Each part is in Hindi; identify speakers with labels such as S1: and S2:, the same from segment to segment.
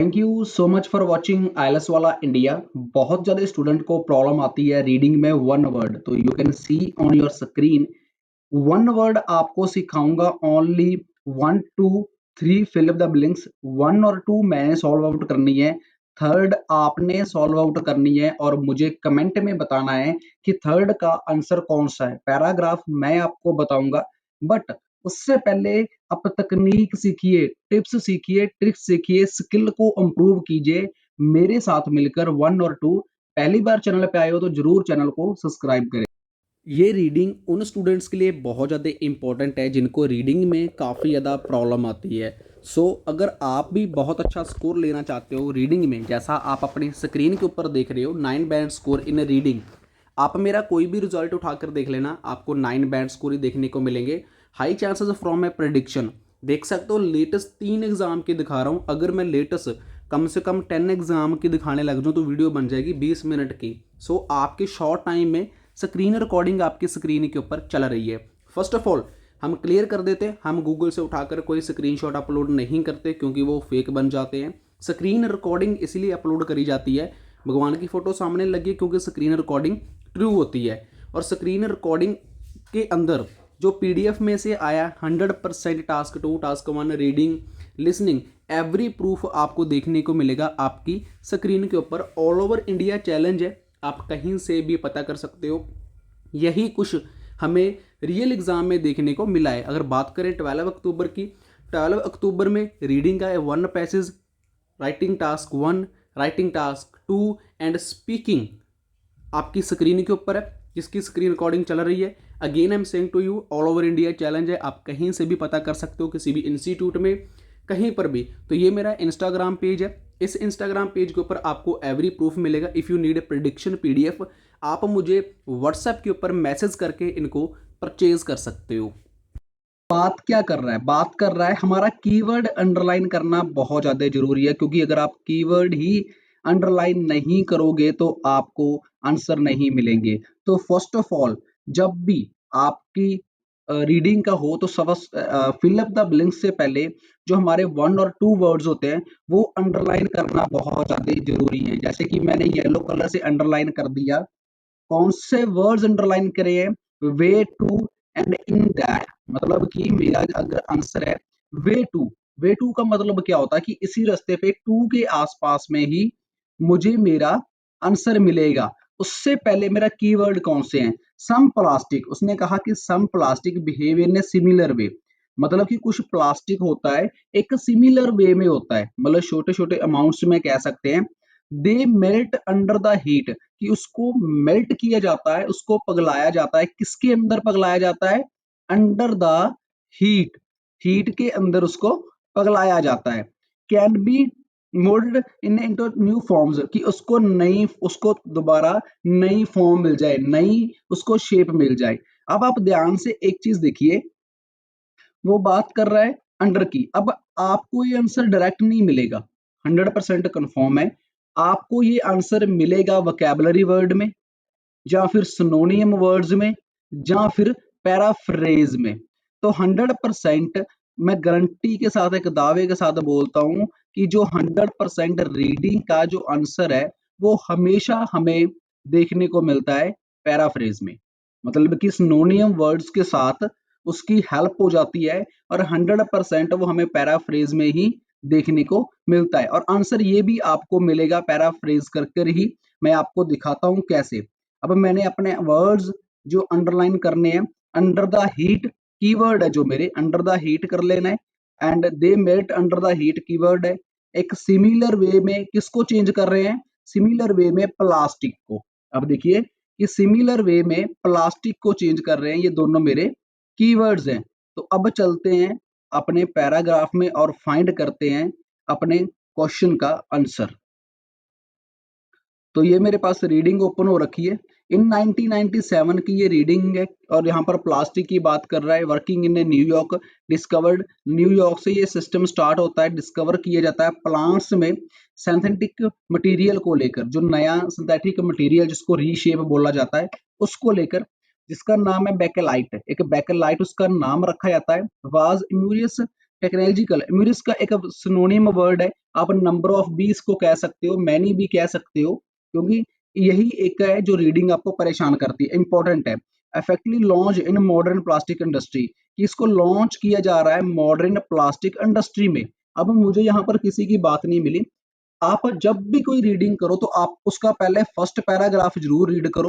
S1: Thank you so much for watching ILS वाला इंडिया। बहुत ज़्यादा स्टूडेंट को प्रॉब्लम आती है रीडिंग में वन वर्ड, तो you can see on your screen one word आपको सिखाऊंगा ओनली 1 2 3 फिल द ब्लैंक्स। 1 और 2 मैंने सॉल्व आउट करनी है, थर्ड आपने सॉल्व आउट करनी है और मुझे कमेंट में बताना है कि थर्ड का आंसर कौन सा है। पैराग्राफ मैं आपको बताऊंगा, बट उससे पहले आप तकनीक सीखिए, टिप्स सीखिए, ट्रिक्स सीखिए, स्किल को इम्प्रूव कीजिए मेरे साथ मिलकर। 1 और 2 पहली बार चैनल पे आए हो तो जरूर चैनल को सब्सक्राइब करें। ये रीडिंग उन स्टूडेंट्स के लिए बहुत ज़्यादा इंपॉर्टेंट है जिनको रीडिंग में काफ़ी ज़्यादा प्रॉब्लम आती है। अगर आप भी बहुत अच्छा स्कोर लेना चाहते हो रीडिंग में, जैसा आप अपनी स्क्रीन के ऊपर देख रहे हो 9 बैंड स्कोर इन रीडिंग, आप मेरा कोई भी रिजल्ट उठाकर देख लेना, आपको 9 बैंड स्कोर ही देखने को मिलेंगे। High chances from A prediction देख सकते हो। लेटेस्ट 3 एग्जाम की दिखा रहा हूँ, अगर मैं लेटेस्ट कम से कम 10 एग्जाम की दिखाने लग जाऊँ तो वीडियो बन जाएगी 20 मिनट की। आपके शॉर्ट टाइम में स्क्रीन रिकॉर्डिंग आपकी स्क्रीन के ऊपर चल रही है। फर्स्ट ऑफ ऑल हम क्लियर कर देते हैं, हम गूगल से उठाकर कोई स्क्रीनशॉट अपलोड नहीं करते क्योंकि वो फेक बन जाते हैं। स्क्रीन रिकॉर्डिंग इसलिए अपलोड करी जाती है, भगवान की फोटो सामने लगी क्योंकि स्क्रीन रिकॉर्डिंग ट्रू होती है। और स्क्रीन रिकॉर्डिंग के अंदर जो पीडीएफ में से आया 100% task 2, task 1, reading, listening, every proof आपको देखने को मिलेगा आपकी स्क्रीन के ऊपर। ऑल ओवर इंडिया चैलेंज है, आप कहीं से भी पता कर सकते हो। यही कुछ हमें रियल एग्जाम में देखने को मिला है। अगर बात करें 12 अक्टूबर की, 12 अक्टूबर में रीडिंग का है 1 passage, writing task 1, writing task 2 and speaking आपकी स्क्रीन के ऊपर है, जिसकी स्क्रीन रिकॉर्डिंग चल रही है। Again I am saying to you, all over India challenge है, आप कहीं से भी पता कर सकते हो, किसी भी इंस्टीट्यूट में, कहीं पर भी। तो ये मेरा इंस्टाग्राम पेज है, इस इंस्टाग्राम पेज के ऊपर आपको एवरी प्रूफ मिलेगा। If you need a prediction PDF, आप मुझे व्हाट्सएप के ऊपर मैसेज करके इनको परचेज कर सकते हो। बात क्या कर रहा है, बात कर रहा है हमारा कीवर्ड अंडरलाइन करना बहुत ज़्यादा ज़रूरी है, क्योंकि अगर आप कीवर्ड ही अंडरलाइन नहीं करोगे तो आपको आंसर नहीं मिलेंगे। तो फर्स्ट ऑफ ऑल, जब भी आपकी रीडिंग का हो तो फिल अप द ब्लैंक्स से पहले जो हमारे 1 और 2 वर्ड्स होते हैं वो अंडरलाइन करना बहुत ज़्यादा ज़रूरी है। जैसे कि मैंने येलो कलर से अंडरलाइन कर दिया। कौन से वर्ड्स अंडरलाइन करे हैं? Way to and in that. मतलब कि मेरा अगर आंसर है वे टू, वे टू का मतलब क्या होता है कि इसी रास्ते पे टू के आसपास में ही मुझे मेरा आंसर मिलेगा। उससे पहले मेरा कीवर्ड कौन से हैं? Some plastic. उसने कहा कि some plastic behave in a similar way, मतलब कि कुछ प्लास्टिक होता है एक सिमिलर वे में होता है, मतलब छोटे छोटे अमाउंट्स में कह सकते हैं। दे मेल्ट अंडर द हीट, कि उसको मेल्ट किया जाता है, उसको पगलाया जाता है। किसके अंदर पगलाया जाता है? अंडर द हीट, हीट के अंदर उसको पगलाया जाता है। Can be mould in into new forms, कि उसको नई, उसको दोबारा नई फॉर्म मिल जाए, नई उसको शेप मिल जाए। अब आप ध्यान से एक चीज देखिए, वो बात कर रहा है अंडर की। अब आपको ये आंसर डायरेक्ट नहीं मिलेगा, 100% कंफर्म है। आपको ये आंसर मिलेगा वोकैबुलरी वर्ड में, या फिर सिनोनियम वर्ड्स में, या फिर पैराफ्रेज में। तो 100% मैं गारंटी के साथ, एक दावे के साथ बोलता हूं कि जो 100% रीडिंग का जो आंसर है वो हमेशा हमें देखने को मिलता है पैराफ्रेज में। मतलब कि सिनोनियम वर्ड्स के साथ उसकी हेल्प हो जाती है, और 100% वो हमें पैराफ्रेज में ही देखने को मिलता है। और आंसर ये भी आपको मिलेगा पैराफ्रेज कर कर ही। मैं आपको दिखाता हूं कैसे। अब मैंने अपने वर्ड्स जो अंडरलाइन करने हैं, अंडर द हीट कीवर्ड है जो मेरे, अंडर द हीट कर लेना है। And they melt under the heat keyword है। एक सिमिलर वे में किसको चेंज कर रहे हैं? सिमिलर वे में प्लास्टिक को। अब देखिए कि सिमिलर वे में प्लास्टिक को चेंज कर रहे हैं, ये दोनों मेरे कीवर्ड्स हैं। तो अब चलते हैं अपने पैराग्राफ में और फाइंड करते हैं अपने क्वेश्चन का आंसर। तो ये मेरे पास रीडिंग ओपन हो रखी है। इन 1997 की ये रीडिंग है, और यहाँ पर प्लास्टिक की बात कर रहा है। Working in New York, discovered, New York से ये सिस्टम स्टार्ट होता है, डिस्कवर किया जाता है प्लांट्स में सिंथेटिक मटेरियल को लेकर, जो नया सिंथेटिक मटेरियल जिसको रीशेप बोला जाता है उसको लेकर, जिसका नाम है बेकेलाइट। एक बेकेलाइट उसका नाम रखा जाता है। वाज इम्यूरियस टेक्नोलॉजिकल, म्यूरिस का एक सिनोनिम वर्ड है, आप नंबर ऑफ बी इसको कह सकते हो, मैनी भी कह सकते हो, क्योंकि यही एक है जो रीडिंग आपको परेशान करती है, इंपॉर्टेंट है। Effectively launch in modern plastic industry, कि इसको लॉन्च किया जा रहा है मॉडर्न प्लास्टिक इंडस्ट्री में। अब मुझे यहाँ पर किसी की बात नहीं मिली, आप जब भी कोई रीडिंग करो तो आप उसका पहले फर्स्ट पैराग्राफ जरूर रीड करो,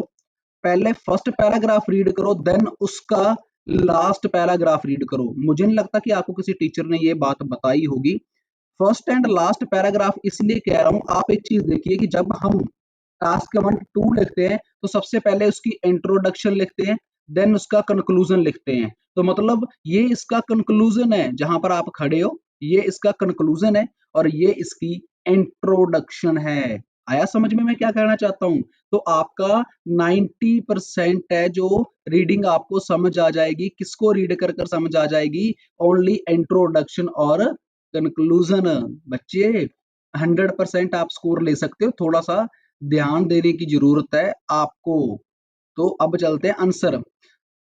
S1: पहले फर्स्ट पैराग्राफ रीड करो, देन उसका लास्ट पैराग्राफ रीड करो। मुझे नहीं लगता कि आपको किसी टीचर ने ये बात बताई होगी। फर्स्ट एंड लास्ट पैराग्राफ इसलिए कह रहा हूं, आप एक चीज देखिए कि जब हम टास्क 1 2 लिखते हैं तो सबसे पहले उसकी इंट्रोडक्शन लिखते हैं, देन उसका कंक्लूजन लिखते हैं। तो मतलब ये इसका कंक्लूजन है, जहां पर आप खड़े हो ये इसका कंक्लूजन है और ये इसकी इंट्रोडक्शन है। आया समझ में मैं क्या कहना चाहता हूं? तो आपका 90% है जो रीडिंग आपको समझ आ जाएगी, किसको रीड कर कर समझ आ जाएगी? ओनली इंट्रोडक्शन और कंक्लूजन। बच्चे 100% आप स्कोर ले सकते हो, थोड़ा सा ध्यान देने की जरूरत है आपको। तो अब चलते हैं answer.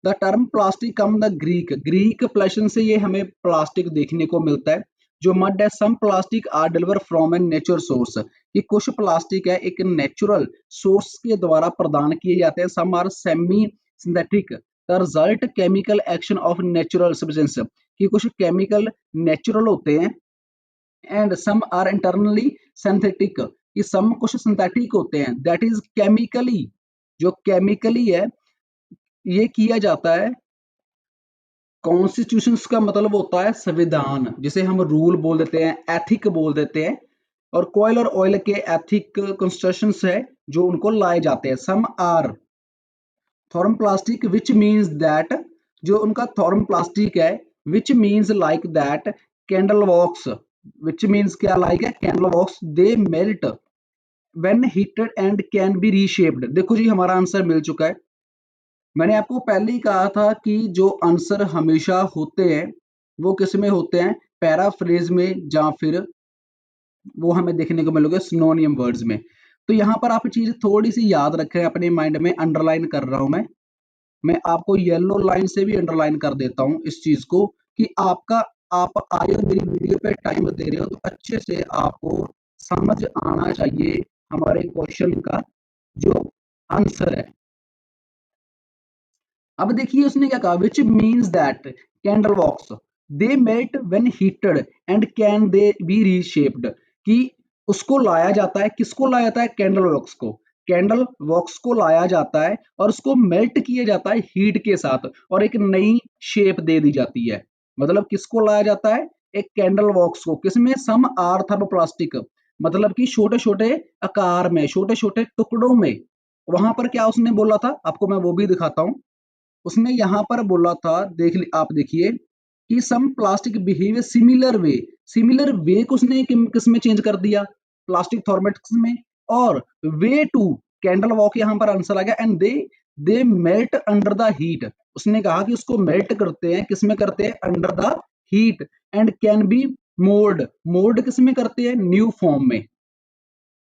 S1: The term plastic come the Greek, Greek प्लसन से ये हमें प्लास्टिक देखने को मिलता है। जो मड है, some plastic are deliver from an natural source, कि कुछ प्लास्टिक है एक नेचुरल सोर्स के द्वारा प्रदान किए जाते हैं। Some are semi synthetic the result chemical action of natural substance, कि कुछ केमिकल नेचुरल होते हैं, and some are internally synthetic, कि सम कुछ सिंथेटिक होते हैं, दैट इज केमिकली, जो केमिकली है ये किया जाता है। कॉन्स्टिट्यूशंस का मतलब होता है संविधान, जिसे हम रूल बोल देते हैं, एथिक बोल देते हैं, और कोयल और ऑयल के एथिक कॉन्स्टिट्यूशंस है जो उनको लाए जाते हैं। Some are thermoplastic which means that, जो उनका थॉर्म प्लास्टिक है, which means like that candle wax, which means क्या लाइक है candle wax, they melt when heated and can be reshaped. देखो जी हमारा आंसर मिल चुका है। मैंने आपको पहले ही कहा था कि जो आंसर हमेशा होते हैं वो किस में होते हैं? पैराफ्रेज में, या फिर वो हमें देखने को मिलोगे सिनोनियम वर्ड्स में। तो यहाँ पर आप चीज थोड़ी सी याद रखें अपने माइंड में, अंडरलाइन कर रहा हूं मैं आपको येलो लाइन से भी अंडरलाइन कर देता हूं इस चीज को, कि आप आए हो मेरी वीडियो पे टाइम दे रहे हो तो अच्छे से आपको समझ आना चाहिए हमारे क्वेश्चन का जो आंसर है। अब देखिए उसने क्या कहा, which means that candle wax they melt when heated and can they be reshaped, कि उसको लाया जाता है, किसको लाया जाता है? कैंडल वॉक्स को, कैंडल वॉक्स को लाया जाता है और उसको मेल्ट किया जाता है हीट के साथ और एक नई शेप दे दी जाती है। मतलब किसको लाया जाता है? एक कैंडल वॉक्स को, किसमें? सम आर थर्मोप्लास्टिक, मतलब कि छोटे छोटे आकार में, छोटे छोटे टुकड़ों में। वहां पर क्या उसने बोला था आपको मैं वो भी दिखाता हूं। उसने यहां पर बोला था, आप देखिए कि some plastic behave similar way, similar way को उसने किस में चेंज कर दिया? प्लास्टिक फॉर्मेट्स में। और वे टू कैंडल वॉक यहां पर आंसर आ गया, and they melt under the heat. उसने कहा कि उसको मेल्ट करते हैं, किस में करते हैं? Under the heat, and can B mould, mould किस में करते हैं? न्यू फॉर्म में।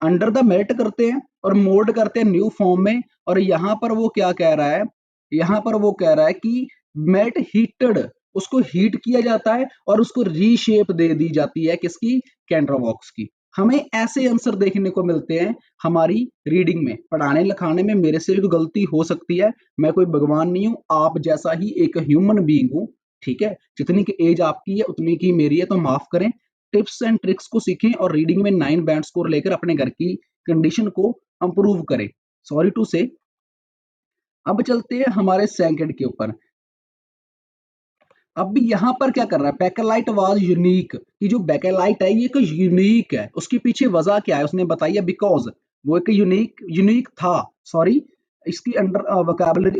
S1: अंडर द मेल्ट करते हैं और मोल्ड करते हैं न्यू फॉर्म में। और यहां पर वो क्या कह रहा है? यहां पर वो कह रहा है कि मेल्ट हीटेड, उसको हीट किया जाता है और उसको रीशेप दे दी जाती है, किसकी? कैंडल वॉक्स की। हमें ऐसे आंसर देखने को मिलते हैं हमारी रीडिंग में। पढ़ाने लिखाने में मेरे से भी गलती हो सकती है, मैं कोई भगवान नहीं हूं, आप जैसा ही एक ह्यूमन बीइंग हूं, ठीक है? जितनी की एज आपकी है उतनी की मेरी है, तो माफ करें। टिप्स एंड ट्रिक्स को सीखें और रीडिंग में 9 बैंड स्कोर लेकर अपने घर की कंडीशन को इंप्रूव करें। सॉरी टू से। अब चलते हैं हमारे सेकंड के ऊपर। अब भी यहाँ पर क्या कर रहा है? बैकेलाइट वाज यूनिक, कि जो बैकेलाइट है ये एक यूनिक है। उसके पीछे वजह क्या है उसने बताई है, बिकॉज वो एक यूनिक यूनिक था। सॉरी, इसकी अंडर वोकैबुलरी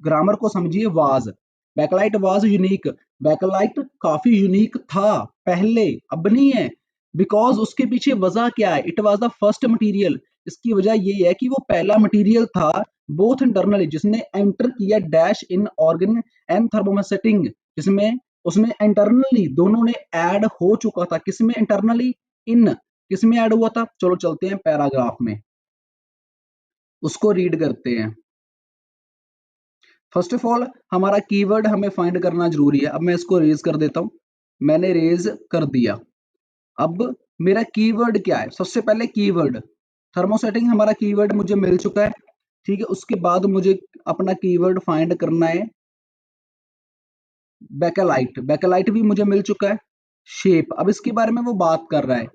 S1: ग्रामर को समझिए। Was, Bakelite was unique, Bakelite काफी यूनिक था पहले, अब नहीं है। बिकॉज उसके पीछे वजह क्या है? It was the first material, इसकी वजह ये है कि वो पहला मटेरियल था बोथ इंटरनली, जिसने एंटर किया dash in organ and thermosetting, जिसमें उसमें इंटरनली दोनों ने ऐड हो चुका था। किसमें? इंटरनली। इन किसमें ऐड हुआ था? चलो चलते हैं पैराग्राफ में, उसको रीड करते हैं। फर्स्ट ऑफ ऑल हमारा कीवर्ड हमें फाइंड करना जरूरी है। अब मैं इसको रेज कर देता हूं। मैंने रेज कर दिया। अब मेरा कीवर्ड क्या है? सबसे पहले कीवर्ड थर्मोसेटिंग हमारा कीवर्ड मुझे मिल चुका है, ठीक है। उसके बाद मुझे अपना कीवर्ड फाइंड करना है बैकेलाइट, बैकेलाइट भी मुझे मिल चुका है। शेप, अब इसके बारे में वो बात कर रहा है,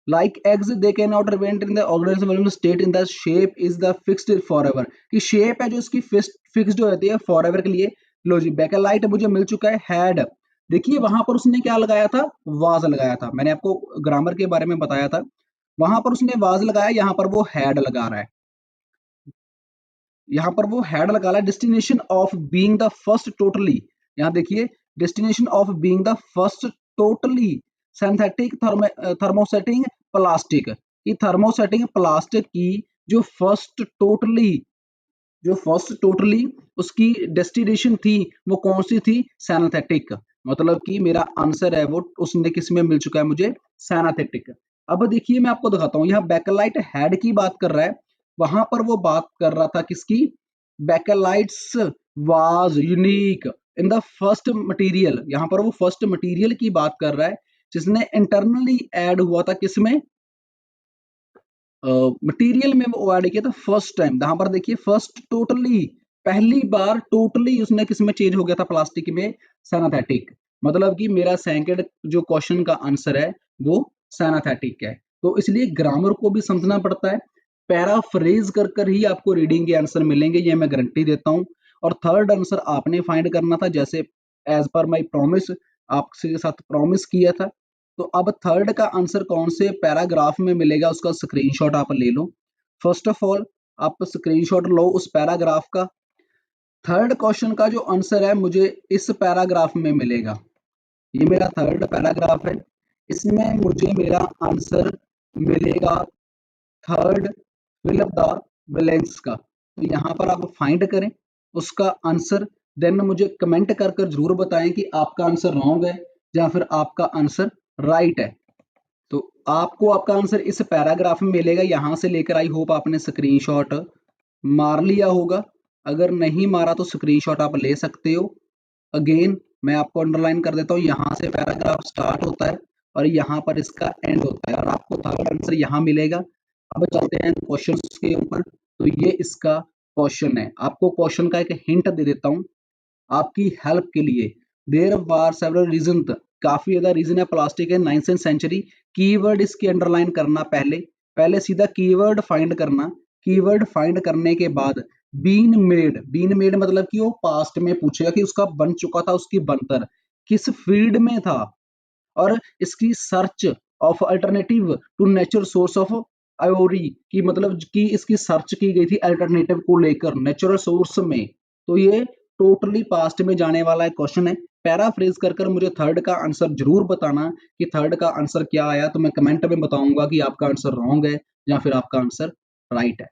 S1: like eggs they can not remain in the organism state in the shape is the fixed for ever, कि शेप है जो इसकी फिक्स्ड हो जाती है फॉर एवर के लिए। लो जी, बैकेलाइट मुझे मिल चुका है। हैड, देखिए वहां पर उसने क्या लगाया था? वाज लगाया था। मैंने आपको ग्रामर के बारे में बताया था, वहां पर उसने वाज लगाया, यहाँ पर वो हैड लगा रहा है। यहाँ पर वो हैड लगा रहा है। Destination of being the first totally, यहाँ देखिए, destination of being the first totally synthetic thermosetting plastic, की थर्मोसेटिंग प्लास्टिक की जो फर्स्ट टोटली उसकी डेस्टिनेशन थी वो कौन सी थी? सिंथेटिक। मतलब कि मेरा आंसर है वो उसने किस में मिल चुका है मुझे? सिंथेटिक। अब देखिए मैं आपको दिखाता हूँ, यहाँ बैकेलाइट हेड की बात कर रहा है, वहां पर वो बात कर रहा था किसकी? Bakelites was unique in the first material, यहाँ पर वो फर्स्ट मटेरियल की बात कर रहा है जिसने इंटरनली ऐड हुआ था किसमें? मटेरियल में वो ऐड किया था फर्स्ट टाइम। यहाँ पर देखिए फर्स्ट टोटली, पहली बार टोटली उसने किस में चेंज हो गया था? प्लास्टिक में, सिंथेटिक। मतलब कि मेरा सेकंड जो क्वेश्चन का आंसर है वो सिंथेटिक है। तो इसलिए ग्रामर को भी समझना पड़ता है, पैराफ्रेज कर कर ही आपको रीडिंग के आंसर मिलेंगे, ये मैं गारंटी देता हूँ। और थर्ड आंसर आपने फाइंड करना था, जैसे एज पर माई प्रॉमिस, आपके साथ प्रॉमिस किया था। तो अब थर्ड का आंसर कौन से पैराग्राफ में मिलेगा, उसका स्क्रीनशॉट आप ले लो। फर्स्ट ऑफ ऑल आप स्क्रीनशॉट लो उस पैराग्राफ का। थर्ड क्वेश्चन का जो आंसर है मुझे इस पैराग्राफ में मिलेगा। ये मेरा थर्ड पैराग्राफ है, इसमें मुझे मेरा आंसर मिलेगा third fill up the blanks का। तो यहाँ पर आप फाइंड करें उसका आंसर, देन मुझे कमेंट कर कर जरूर बताएं कि आपका आंसर रॉन्ग है या फिर आपका आंसर राइट है। तो आपको आपका आंसर इस पैराग्राफ में मिलेगा, यहां से लेकर आई होप आपने स्क्रीनशॉट मार लिया होगा। अगर नहीं मारा तो स्क्रीनशॉट आप ले सकते हो। अगेन मैं आपको अंडरलाइन कर देता हूँ, यहाँ से पैराग्राफ स्टार्ट होता है और यहाँ पर इसका एंड होता है, और आपको थर्ड आंसर यहाँ मिलेगा। अब चलते हैं क्वेश्चन के ऊपर। तो ये इसका क्वेश्चन है, आपको क्वेश्चन का एक हिंट दे देता हूँ आपकी हेल्प के लिए। देयर वर सेवरल रीजन, काफी ज्यादा रीजन है प्लास्टिक है 9th सेंचुरी। कीवर्ड इसकी अंडरलाइन करना, पहले पहले सीधा कीवर्ड फाइंड करना। कीवर्ड फाइंड करने के बाद बीन मेड मतलब कि वो पास्ट में पूछेगा कि उसका बन चुका था, उसकी बनतर किस फील्ड में था। और इसकी search of alternative to natural source of ivory, की मतलब कि इसकी सर्च की गई थी अल्टरनेटिव को लेकर नेचुरल सोर्स में। तो ये टोटली पास्ट में जाने वाला एक क्वेश्चन है। पैराफ्रेज कर कर मुझे थर्ड का आंसर जरूर बताना कि थर्ड का आंसर क्या आया, तो मैं कमेंट में बताऊंगा कि आपका आंसर रॉन्ग है या फिर आपका आंसर राइट है।